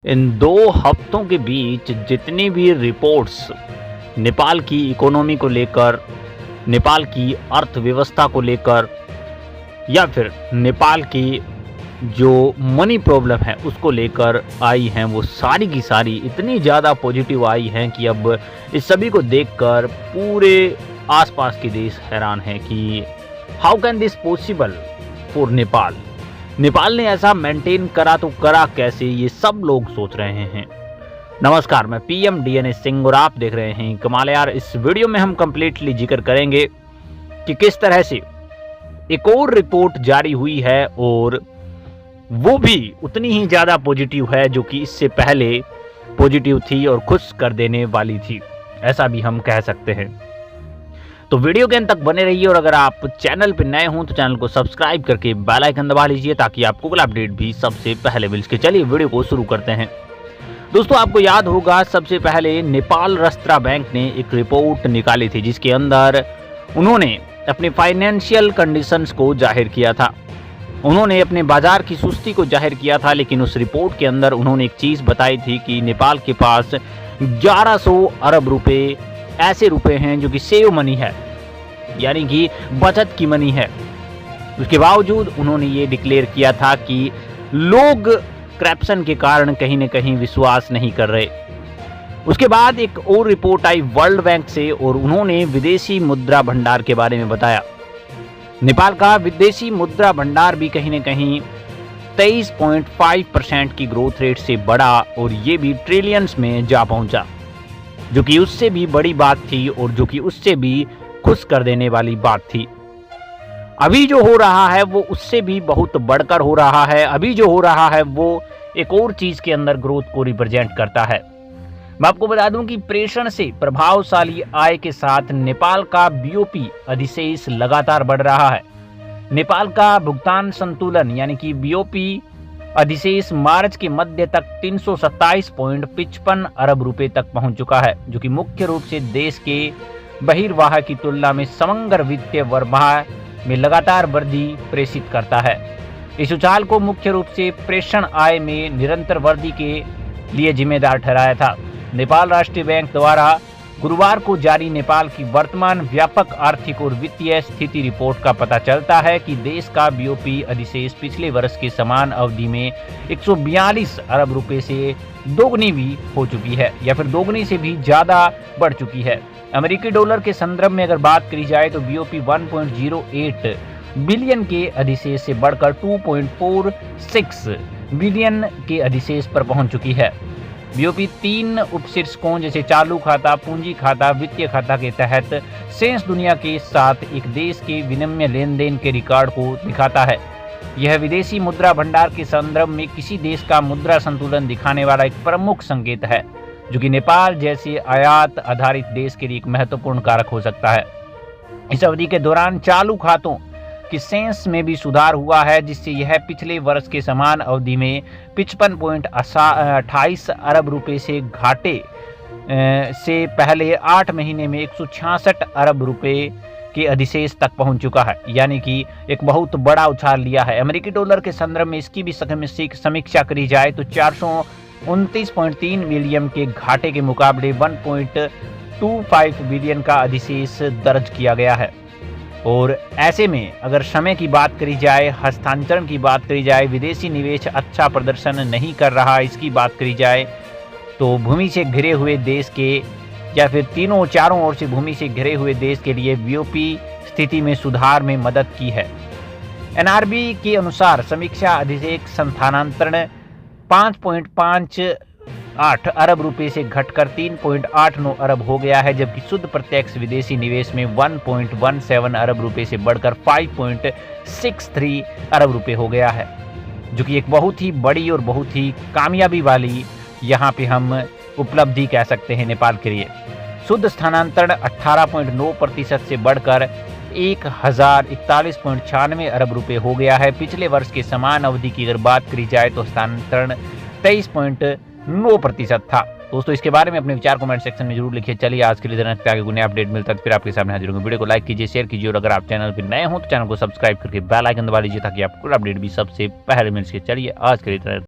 इन 2 हफ्तों के बीच जितनी भी रिपोर्ट्स नेपाल की इकोनॉमी को लेकर, नेपाल की अर्थव्यवस्था को लेकर या फिर नेपाल की जो मनी प्रॉब्लम है उसको लेकर आई हैं, वो सारी की सारी इतनी ज़्यादा पॉजिटिव आई हैं कि अब इस सभी को देखकर पूरे आसपास के देश हैरान हैं कि how can this possible for Nepal. Nepal ने ऐसा मेंटेन करा तो करा कैसे, ये सब लोग सोच रहे हैं। नमस्कार, मैं पीएम डीएनए सिंह और आप देख रहे हैं कमाल यार। इस वीडियो में हम कंप्लीटली जिक्र करेंगे कि किस तरह से एक और रिपोर्ट जारी हुई है और वो भी उतनी ही ज़्यादा पॉजिटिव है जो कि इससे पहले पॉजिटिव थी और खुश कर देने वाली थी, ऐसा भी हम कह सकते हैं। तो वीडियो के अंत तक बने रहिए और अगर आप चैनल पर नए हों तो चैनल को सब्सक्राइब करके बेल आइकन दबा लीजिए ताकि आपको अगला अपडेट भी सबसे पहले मिल सके। चलिए वीडियो को शुरू करते हैं। दोस्तों, आपको याद होगा सबसे पहले नेपाल राष्ट्र बैंक ने एक रिपोर्ट निकाली थी जिसके अंदर उन्होंने अपने फाइनेंशियल कंडीशंस को जाहिर किया था, उन्होंने अपने बाजार की सुस्ती को जाहिर किया था। लेकिन उस रिपोर्ट के अंदर उन्होंने एक चीज़ बताई थी कि नेपाल के पास 1100 अरब रुपए ऐसे रुपए हैं जो कि सेव मनी है, यानी कि बचत की मनी है। उसके बावजूद उन्होंने ये डिक्लेयर किया था कि लोग करप्शन के कारण कहीं न कहीं विश्वास नहीं कर रहे। उसके बाद एक और रिपोर्ट आई वर्ल्ड बैंक से और उन्होंने विदेशी मुद्रा भंडार के बारे में बताया। नेपाल का विदेशी मुद्रा भंडार भी कहीं न कहीं 23.5% की ग्रोथ रेट से बढ़ा और ये भी ट्रिलियंस में जा पहुंचा, जो कि उससे भी बड़ी बात थी और जो कि उससे भी खुश कर देने वाली बात थी। अभी जो हो रहा है वो उससे भी बहुत बढ़कर हो रहा है। अभी जो हो रहा है वो एक और चीज के अंदर ग्रोथ को रिप्रेजेंट करता है। मैं आपको बता दूं कि प्रेषण से प्रभावशाली आय के साथ नेपाल का बीओपी अधिशेष लगातार बढ़ रहा है। नेपाल का भुगतान संतुलन यानी कि बीओपी अधिशेष मार्च के मध्य तक 327.55 अरब रुपए तक पहुंच चुका है, जो कि मुख्य रूप से देश के बहिर्वाह की तुलना में समग्र वित्तीय प्रवाह में लगातार वृद्धि प्रेषित करता है। इस उछाल को मुख्य रूप से प्रेषण आय में निरंतर वृद्धि के लिए जिम्मेदार ठहराया था। नेपाल राष्ट्रीय बैंक द्वारा गुरुवार को जारी नेपाल की वर्तमान व्यापक आर्थिक और वित्तीय स्थिति रिपोर्ट का पता चलता है कि देश का बीओपी अधिशेष पिछले वर्ष के समान अवधि में 142 अरब रुपए से दोगुनी भी हो चुकी है या फिर दोगुनी से भी ज्यादा बढ़ चुकी है। अमेरिकी डॉलर के संदर्भ में अगर बात करी जाए तो बीओपी 1.08 बिलियन के अधिशेष से बढ़कर 2.46 बिलियन के अधिशेष पर पहुंच चुकी है। बीओपी 3 उपशीर्षकों जैसे चालू खाता, पूंजी खाता, वित्तीय खाता के तहत शेष दुनिया के साथ एक देश के विनिमय लेन देन के रिकॉर्ड को दिखाता है। यह विदेशी मुद्रा भंडार के संदर्भ में किसी देश का मुद्रा संतुलन दिखाने वाला एक प्रमुख संकेत है, जो कि नेपाल जैसे आयात आधारित देश के लिए एक महत्वपूर्ण कारक हो सकता है। इस अवधि के दौरान चालू खातों की शेष में भी सुधार हुआ है, जिससे यह पिछले वर्ष के समान अवधि में 55.28 अरब रुपए से घाटे से पहले 8 महीने में 166 अरब रुपए के अधिशेष तक पहुंच चुका है, यानी कि एक बहुत बड़ा उछाल लिया है। अमेरिकी डॉलर के संदर्भ में इसकी भी समीक्षा करी जाए तो 429.3 बिलियन के घाटे के मुकाबले 1.25 बिलियन का अधिशेष दर्ज किया गया है। और ऐसे में अगर समय की बात करी जाए, हस्तांतरण की बात करी जाए, विदेशी निवेश अच्छा प्रदर्शन नहीं कर रहा, इसकी बात करी जाए तो भूमि से घिरे हुए देश के या फिर चारों ओर से भूमि से घिरे हुए देश के लिए बीओपी स्थिति में सुधार में मदद की है। एनआरबी के अनुसार समीक्षा अधिशेष स्थानांतरण 5.58 अरब रुपए से घटकर 3.89 अरब हो गया है, जबकि शुद्ध प्रत्यक्ष विदेशी निवेश में 1.17 अरब रुपए से बढ़कर 5.63 अरब रुपए हो गया है, जो कि एक बहुत ही बड़ी और बहुत ही कामयाबी वाली यहाँ पे हम उपलब्धि कह सकते हैं नेपाल के लिए। शुद्ध स्थानांतरण 18.9% से बढ़कर 1041.96 अरब रुपए हो गया है। पिछले वर्ष के समान अवधि की अगर बात करी जाए तो स्थानांतरण 23.9% था। दोस्तों, इसके बारे में अपने विचार कमेंट सेक्शन में जरूर लिखिए। चलिए आज के लिए आगे गुने अपडेट मिलता है तो फिर आपके सामने हाजिर होंगे। वीडियो को लाइक कीजिए, शेयर कीजिए और अगर आप चैनल पर नए हो तो चैनल को सब्सक्राइब करके बेल आइकन दबा लीजिए ताकि आपको अपडेट भी सबसे पहले मिल सके। चलिए आज के लिए